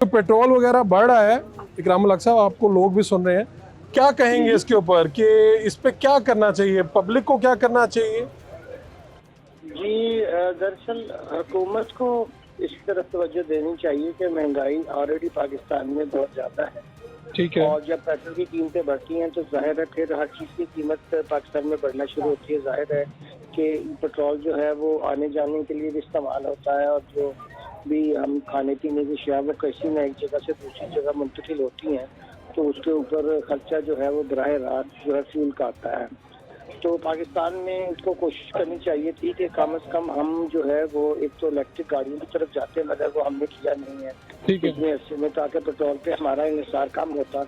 तो पेट्रोल वगैरह बढ़ रहा है, इकराम उल हक साहब आपको लोग भी सुन रहे हैं, क्या कहेंगे इसके ऊपर कि इस पे क्या करना चाहिए, पब्लिक को क्या करना चाहिए? जी, दरअसल हुकूमत को इस तरफ तवज्जो देनी चाहिए कि महंगाई ऑलरेडी पाकिस्तान में बहुत ज़्यादा है। ठीक है। और जब पेट्रोल की कीमतें बढ़ती हैं तो जाहिर है फिर हर चीज़ की कीमत पाकिस्तान में बढ़ना शुरू होती है। जाहिर है कि पेट्रोल जो है वो आने जाने के लिए भी इस्तेमाल होता है, और जो भी हम खाने पीने की अशिया वो किसी न एक जगह से दूसरी जगह मुंतकिल होती हैं, तो उसके ऊपर खर्चा जो है वो बराह रास्त जो है फ्यूल का आता है। तो पाकिस्तान में इसको कोशिश करनी चाहिए थी कि कम से कम हम जो है वो एक तो इलेक्ट्रिक गाड़ियों की तरफ जाते हैं, मगर वो हमने किया नहीं है ठीक है। इतने अरसे में, ताकि पेट्रोल पे हमारा इंहिसार कम होता।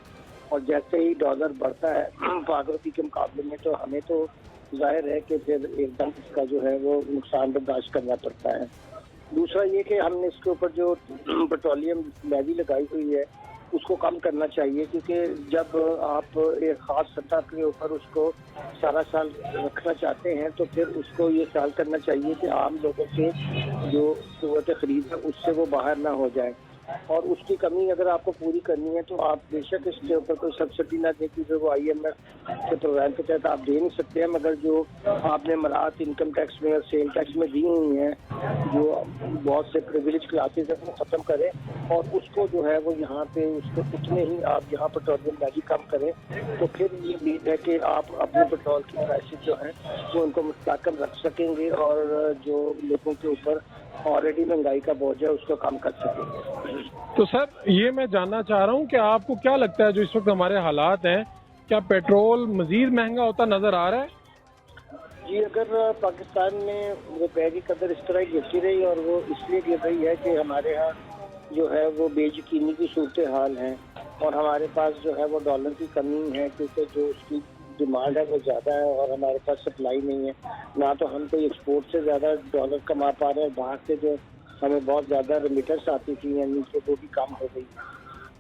और जैसे ही डॉलर बढ़ता है पाक रुपये के मुकाबले में, तो हमें तो जाहिर है कि फिर एकदम इसका जो है वो नुकसान बर्दाश्त करना पड़ता है। दूसरा ये कि हमने इसके ऊपर जो पेट्रोलियम लेवी लगाई हुई है उसको कम करना चाहिए, क्योंकि जब आप एक ख़ास सतह के ऊपर उसको सारा साल रखना चाहते हैं तो फिर उसको ये ख्याल करना चाहिए कि आम लोगों के जो क़ुव्वत ख़रीद है उससे वो बाहर ना हो जाए। और उसकी कमी अगर आपको पूरी करनी है तो आप बेशक इसके ऊपर कोई सब्सिडी ना दें, क्योंकि वो IMF के प्रोग्राम के तहत आप दे नहीं सकते हैं, मगर जो आपने मराहत इनकम टैक्स में और सेल टैक्स में दी हुई हैं, जो बहुत से प्रिविलेज क्लासेस हैं वो ख़त्म करें, और उसको जो है वो यहाँ पे उसको उतने ही आप यहाँ पेट्रोलियम वैल्यू कम करें, तो फिर ये उम्मीद है कि आप अपने पेट्रोल की प्राइसेस जो हैं वो उनको मुस्तकम रख सकेंगे, और जो लोगों के ऊपर ऑलरेडी महंगाई का बोझ है उसको कम कर सकेंगे। तो सर ये मैं जानना चाह रहा हूँ कि आपको क्या लगता है जो इस वक्त हमारे हालात हैं, क्या पेट्रोल मजीद महंगा होता नजर आ रहा है? जी, अगर पाकिस्तान में रुपए की कदर इस तरह गिरती रही, और वो इसलिए गिर रही है कि हमारे यहाँ जो है वो बेयकीनी की सूरत हाल है, और हमारे पास जो है वो डॉलर की कमी है, क्योंकि जो उसकी डिमांड है वो ज़्यादा है और हमारे पास सप्लाई नहीं है। ना तो हम कोई एक्सपोर्ट से ज़्यादा डॉलर कमा पा रहे हैं, बाहर से जो हमें बहुत ज़्यादा रेमिटेंस आती थी यानी कि वो भी कम हो गई।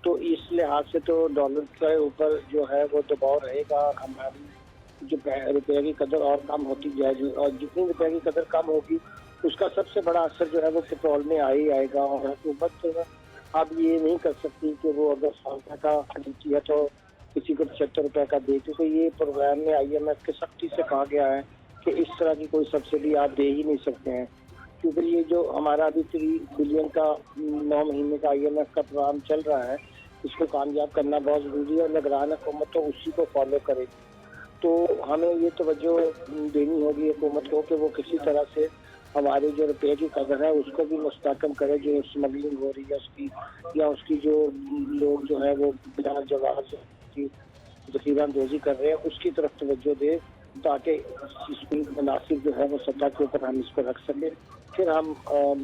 तो इस लिहाज से तो डॉलर के ऊपर जो है वो दबाव रहेगा। हमारी जो रुपये की कदर और कम होती जाएगी, और जितनी रुपये की कदर कम होगी उसका सबसे बड़ा असर जो है वो पेट्रोल में आ ही आएगा। और हुकूमत अब ये नहीं कर सकती कि वो अगर 100 का खरीदती है तो किसी को 75 रुपये का दे, क्योंकि ये प्रोग्राम में IMF के सख्ती से कहा गया है कि इस तरह की कोई सब्सिडी आप दे ही नहीं सकते हैं, क्योंकि ये जो हमारा अभी 3 बिलियन का 9 महीने का IMF का प्रोग्राम चल रहा है, इसको कामयाब करना बहुत ज़रूरी है, और निगरान हुकूमत तो उसी को फॉलो करे। तो हमें ये तवज्जो देनी होगी हुकूमत को कि वो किसी तरह से हमारे जो रुपये की कदर है उसको भी मुस्तकम करे, जो स्मगलिंग हो रही है उसकी, या उसकी जो लोग जो है वो बिना जवाब की जखीरा अंदोज़ी कर रहे हैं उसकी तरफ तवज्जो दे, ताकि इसकी मुनासिब जो है वो सतह के ऊपर हम इसको रख सकें। फिर हम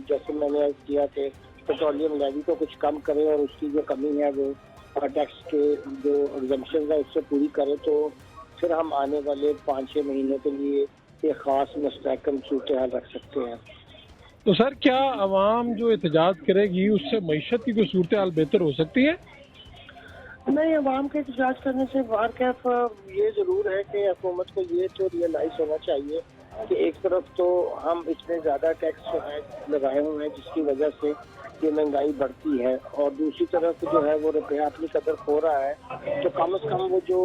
जैसे मैंने किया कि पेट्रोलियम लेवी को कुछ कम करें, और उसकी जो कमी है वो टैक्स के जो एग्जम्पशन है उससे पूरी करें, तो फिर हम आने वाले 5-6 महीनों के लिए एक ख़ास मुस्तहकम सूरत हाल रख सकते हैं। तो सर क्या आवाम जो एहतजाज करेगी उससे मईशत की कोई सूरत हाल बेहतर हो सकती है? नहीं, अवाम के एहतजाज करने से बाहर कैफ ये ज़रूर है कि हुकूमत को ये तो रियलाइज़ होना चाहिए कि एक तरफ तो हम इतने ज़्यादा टैक्स जो है लगाए हुए हैं जिसकी वजह से ये महंगाई बढ़ती है, और दूसरी तरफ जो है वो रुपया अपनी कदर खो रहा है। तो कम से कम वो जो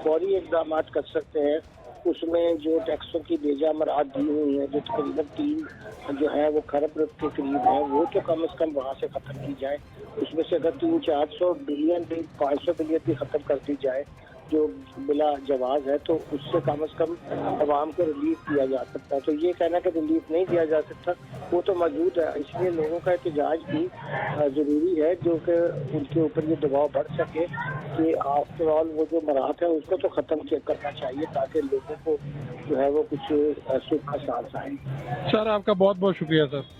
फौरी इक़दाम कर सकते हैं उसमें जो टैक्सों की बेजा मराद दी हुई है, जो तकरीबन 3 जो है वो खरब के करीब है, वो तो कम से कम वहाँ से ख़त्म की जाए। उसमें से अगर 300-400 बिलियन भी 500 बिलियन भी ख़त्म कर दी जाए जो बिला जवाज़ है, तो उससे कम आवाम को रिलीफ दिया जा सकता है। तो ये कहना कि रिलीफ नहीं दिया जा सकता वो तो मौजूद है, इसलिए लोगों का एहतजाज भी ज़रूरी है, जो कि उनके ऊपर ये दबाव बढ़ सके कि आफ्टर ऑल वो जो मराहत है उसको तो ख़त्म करना चाहिए, ताकि लोगों को जो है वो कुछ सुख का सांस आए। सर आपका बहुत बहुत शुक्रिया सर।